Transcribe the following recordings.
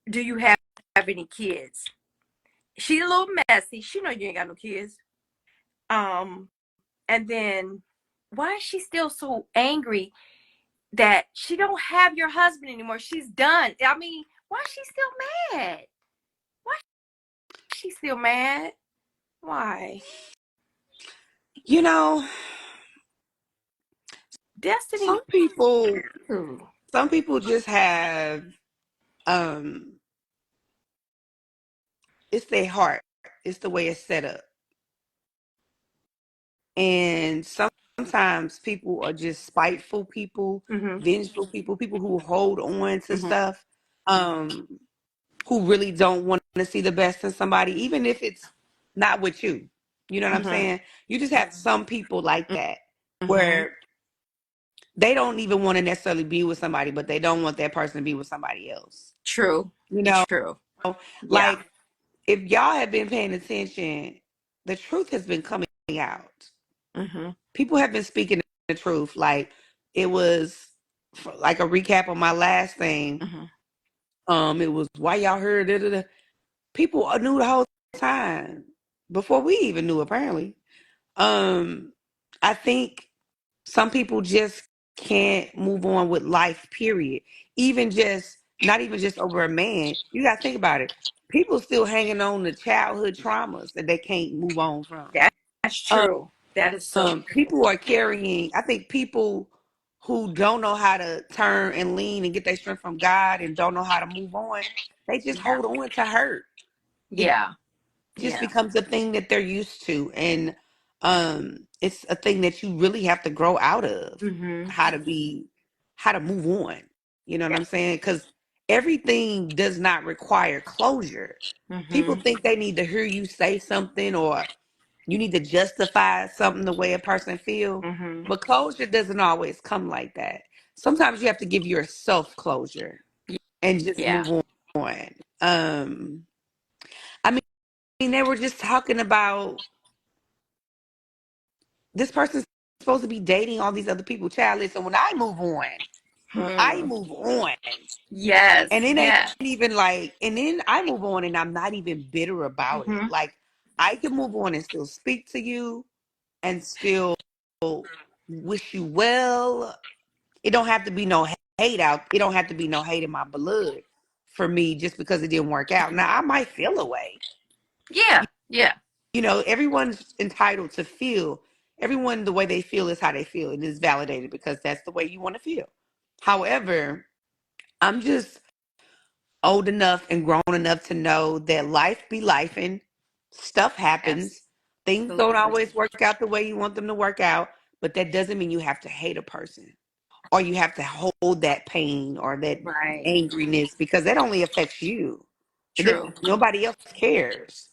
do you have any kids? She's a little messy. She know you ain't got no kids. Um, and then why is she still so angry that she don't have your husband anymore? She's done. I mean, why is she still mad? Why is she still mad? Why? You know, Destiny. some people Ooh. some people just have um it's their heart. It's the way it's set up. And sometimes people are just spiteful people, Mm-hmm. vengeful people, people who hold on to Mm-hmm. stuff, who really don't want to see the best in somebody, even if it's not with you. You know what I'm Mm-hmm. saying? You just have some people like that Mm-hmm. where they don't even want to necessarily be with somebody, but they don't want that person to be with somebody else. True. You know, True. Yeah. like if y'all have been paying attention, the truth has been coming out. Mm-hmm. People have been speaking the truth. Like it was like a recap on my last thing. Mm-hmm. It was why y'all heard it. People knew the whole time before we even knew. Apparently, I think some people just can't move on with life. Period. Even just not even just over a man. You got to think about it. People still hanging on to childhood traumas that they can't move on from. That's true. That is so true. People are carrying, I think people who don't know how to turn and lean and get their strength from God and don't know how to move on, they just Yeah. hold on to hurt. It Yeah. just Yeah. becomes a thing that they're used to. And it's a thing that you really have to grow out of, Mm-hmm. how to be, how to move on. You know what Yeah. I'm saying? Because everything does not require closure. People Mm-hmm. think they need to hear you say something or you need to justify something the way a person feel, Mm-hmm. but closure doesn't always come like that. Sometimes you have to give yourself closure and just Yeah. move on. I mean, they were just talking about this person's supposed to be dating all these other people. Child, listen, when I Hmm. move on, and Yes. it ain't Yeah. even like, and then I move on, and I'm not even bitter about it. Mm-hmm. Like I can move on and still speak to you and still wish you well. It don't have to be no hate out. It don't have to be no hate in my blood for me just because it didn't work out. Now I might feel a way. Yeah. Yeah. You know, everyone's entitled to feel. Everyone, the way they feel is how they feel. It is validated because that's the way you want to feel. However, I'm just old enough and grown enough to know that life be life and stuff happens. Things don't Absolutely. always work out the way you want them to work out, but that doesn't mean you have to hate a person or you have to hold that pain or that Right. angriness because that only affects you. True. Nobody else cares.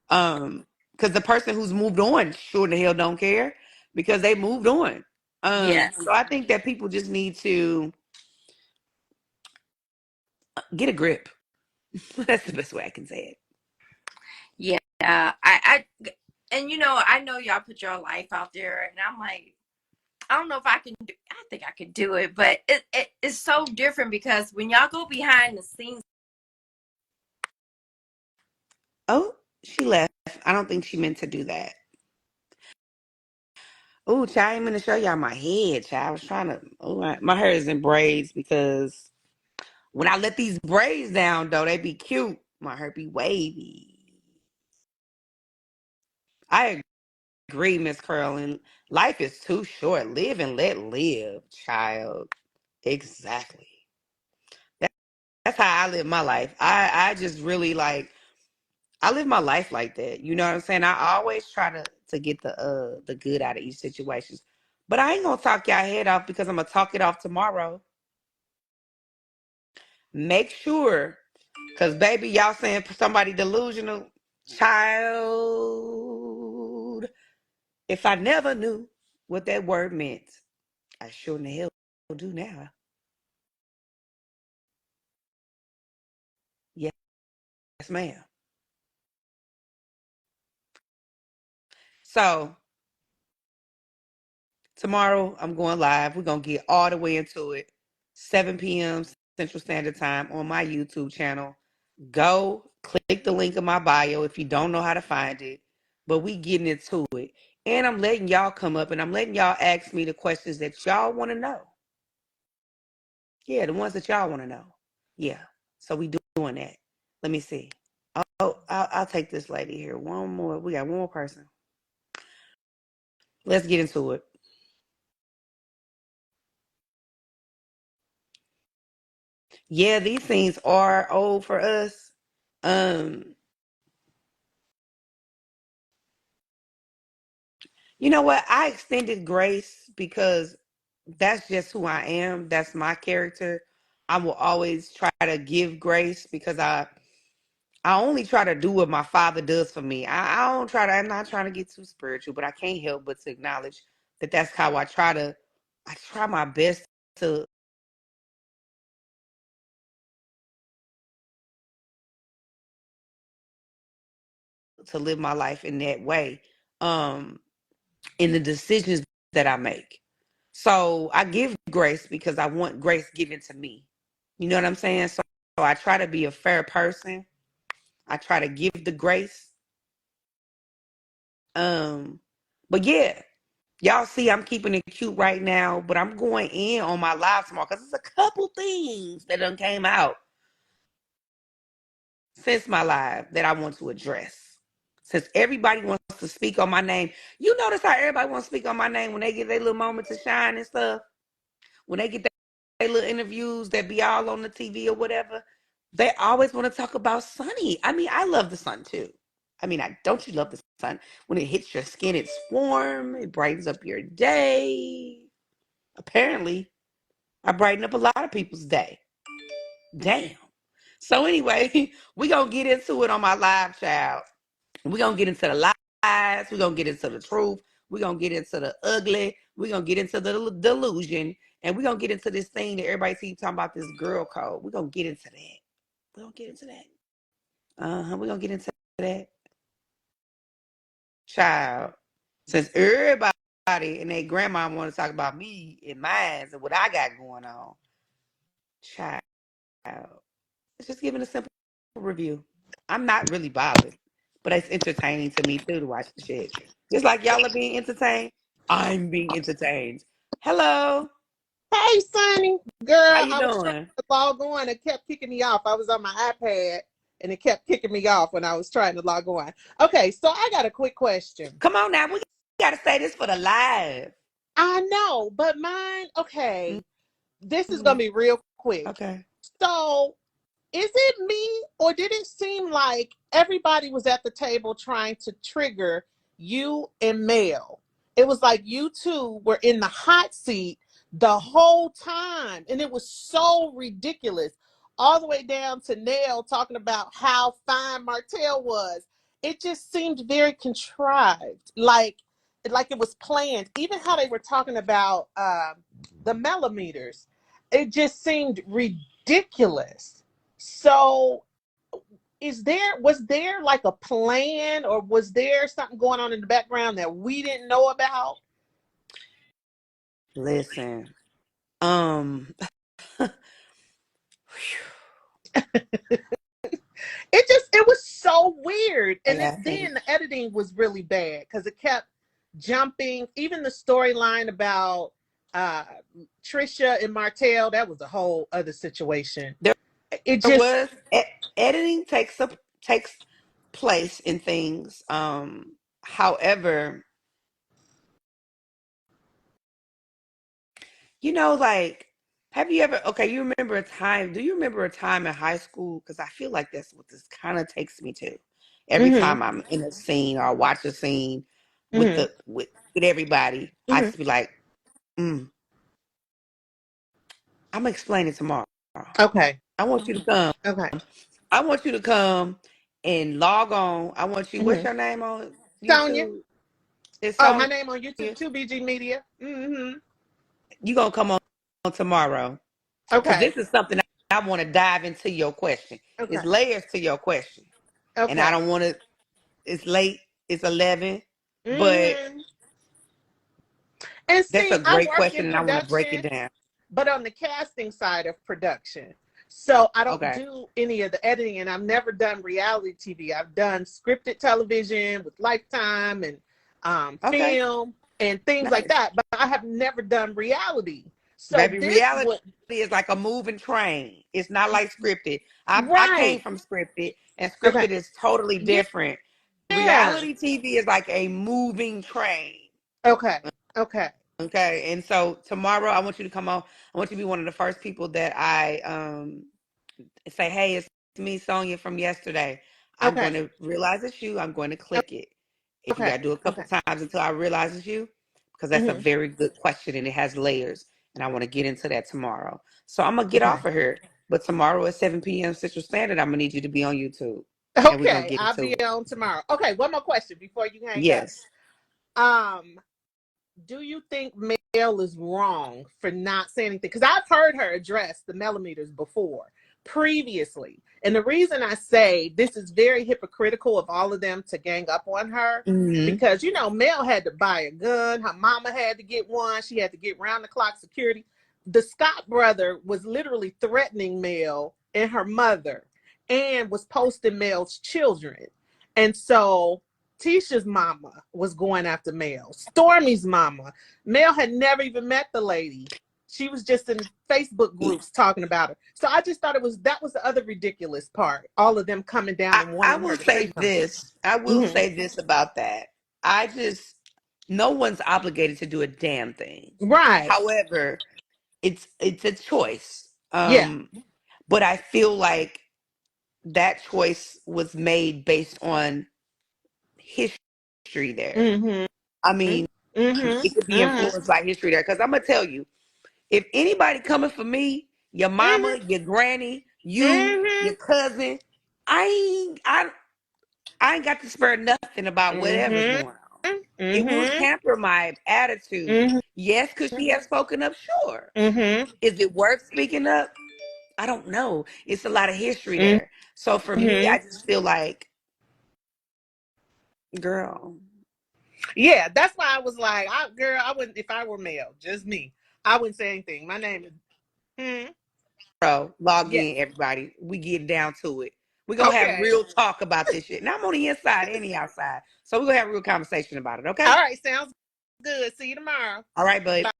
Because the person who's moved on sure the hell don't care because they moved on. Yes. So I think that people just need to get a grip. That's the best way I can say it. Yeah. And I know y'all put your life out there, and I'm like, I don't know if I can do. I think I could do it, but it's so different because when y'all go behind the scenes. Oh, she left. I don't think she meant to do that. Oh, child, I ain't meant to show y'all my head, child. I was trying to. Oh, my hair is in braids because when I let these braids down, though, they be cute. My hair be wavy. I agree, Miss Curlin. Life is too short. Live and let live, child. Exactly. That, that's how I live my life. I just really like I live my life like that. You know what I'm saying? I always try to get the good out of each situation. But I ain't gonna talk y'all head off because I'm gonna talk it off tomorrow. Make sure, cause baby, y'all saying somebody delusional, child. If I never knew what that word meant, I sure in the hell do now. Yes, ma'am. So tomorrow I'm going live. We're gonna get all the way into it. 7 p.m. Central Standard Time on my YouTube channel. Go click the link in my bio if you don't know how to find it. But we getting into it. And I'm letting y'all come up and I'm letting y'all ask me the questions that y'all want to know. Yeah, the ones that y'all want to know. Yeah. So we doing that. Let me see. Oh, I'll take this lady here. One more. We got one more person. Let's get into it. Yeah, these things are old for us. Um, you know what? I extended grace because that's just who I am. That's my character. I will always try to give grace because I only try to do what my father does for me. I don't try to. I'm not trying to get too spiritual, but I can't help but to acknowledge that that's how I try to. I try my best to live my life in that way. Um, in the decisions that I make. So I give grace because I want grace given to me. You know what I'm saying? So I try to be a fair person. I try to give the grace. Um, but yeah, y'all see I'm keeping it cute right now, but I'm going in on my live tomorrow because there's a couple things that done came out since my live that I want to address. Since everybody wants to speak on my name, you notice how everybody wants to speak on my name when they get their little moment to shine and stuff. When they get their little interviews that be all on the TV or whatever, they always want to talk about Sunny. I mean, I love the sun too. I mean, don't you love the sun? When it hits your skin, it's warm. It brightens up your day. Apparently, I brighten up a lot of people's day. Damn. So anyway, we gonna get into it on my live, child. We're gonna get into the lies, we're gonna get into the truth, we're gonna get into the ugly, we're gonna get into the delusion, and we're gonna get into this thing that everybody keeps talking about, this girl code. We're gonna get into that. We're gonna get into that. We're gonna get into that. Child. Since everybody and their grandma want to talk about me and mine and what I got going on. Child. It's just giving a simple review. I'm not really bothered, but it's entertaining to me too to watch the shit. Just like y'all are being entertained, I'm being entertained. Hello, Hey, Sunny. how Girl, you I was trying doing? to log on. It kept kicking me off. I was on my iPad and it kept kicking me off when I was trying to log on. Okay, so I got a quick question. Come on now, we gotta say this for the live. I know, but mine, okay, this is going Mm-hmm. to be real quick. Okay. So is it me or did it seem like everybody was at the table trying to trigger you and Mel? It was like you two were in the hot seat the whole time, and it was so ridiculous. All the way down to Nell talking about how fine Martell was. It just seemed very contrived, like it was planned. Even how they were talking about the millimeters, it just seemed ridiculous. So was there like a plan, or was there something going on in the background that we didn't know about? Listen, um, It was so weird. And laughing. then the editing was really bad because it kept jumping. Even the storyline about uh Trisha and Martell, that was a whole other situation. There It just was editing takes place in things. However, like, have you ever, okay, you remember a time, do you remember a time in high school? Because I feel like that's what this kind of takes me to. Every mm-hmm, time I'm in a scene or watch a scene with mm-hmm, the with everybody, I mm-hmm. just be like, mm, I'm gonna explain it tomorrow. Okay. I want you to come. Okay. I want you to come and log on. I want you, what's Mm-hmm. your name on Sonia. YouTube? It's Oh, my Sonya. name on YouTube too, BG Media. Mm-hmm. You gonna come on tomorrow. Because Okay. this is something I want to dive into your question. It's Okay. layers to your question. And I Okay. don't want to, it's late, it's 11, but Mm-hmm. And that's see, a I great work question in and I want to break it production, down. but on the casting side of production. So I don't Okay. do any of the editing, and I've never done reality TV. I've done scripted television with Lifetime and Okay. film and things like Nice. that, but I have never done reality. So Baby, this reality would is like a moving train. It's not like scripted. I came right. from scripted, and Okay. scripted is totally different. Yeah. Reality TV is like a moving train. Okay. Okay. Okay. And so tomorrow I want you to come on. I want you to be one of the first people that I say, hey, it's me, Sonia from yesterday. I'm Okay. going to realize it's you. I'm going to click it. If you got Okay. to do it a couple Okay. times until I realize it's you, because that's a Hmm. very good question and it has layers. And I want to get into that tomorrow. So I'm going to get Okay. off of here. But tomorrow at 7 p.m. Central Standard, I'm going to need you to be on YouTube. And we're going to Okay. get I'll into be it. on tomorrow. Okay. One more question before you hang up. Yes. Um, do you think Mel is wrong for not saying anything? Because I've heard her address the millimeters before, previously. And the reason I say this is very hypocritical of all of them to gang up on her, Mm-hmm. because, you know, Mel had to buy a gun. Her mama had to get one. She had to get round the clock security. The Scott brother was literally threatening Mel and her mother and was posting Mel's children. And so Tisha's mama was going after Mel. Stormy's mama. Mel had never even met the lady. She was just in Facebook groups talking about her. So I just thought that was the other ridiculous part. All of them coming down and I wanting her will to say say something. this. I will Mm-hmm. say this about that. I just, no one's obligated to do a damn thing. Right. However, it's a choice. Yeah. But I feel like that choice was made based on history there. Mm-hmm. I mean, it could Mm-hmm. be Mm-hmm. influenced by history there. Because I'm gonna tell you, if anybody coming for me, your mama, Mm-hmm. your granny, you, Mm-hmm. your cousin, I ain't I I ain't got to spare nothing about whatever's Mm-hmm. going on. It will Mm-hmm. tamper my attitude. Mm-hmm. Yes, because she has spoken up, sure. Mm-hmm. Is it worth speaking up? I don't know. It's a lot of history there. So for me, Mm-hmm. I just feel like, girl, Yeah, that's why I was like, girl, I wouldn't, if I were male, just me, I wouldn't say anything. My name is, bro, log yes. in, everybody. We get down to it. We're gonna have Okay. real talk about this shit. And I'm on the inside and the outside. So we're gonna have a real conversation about it, All okay? right. Sounds good. See you tomorrow. All right, babe. Bye.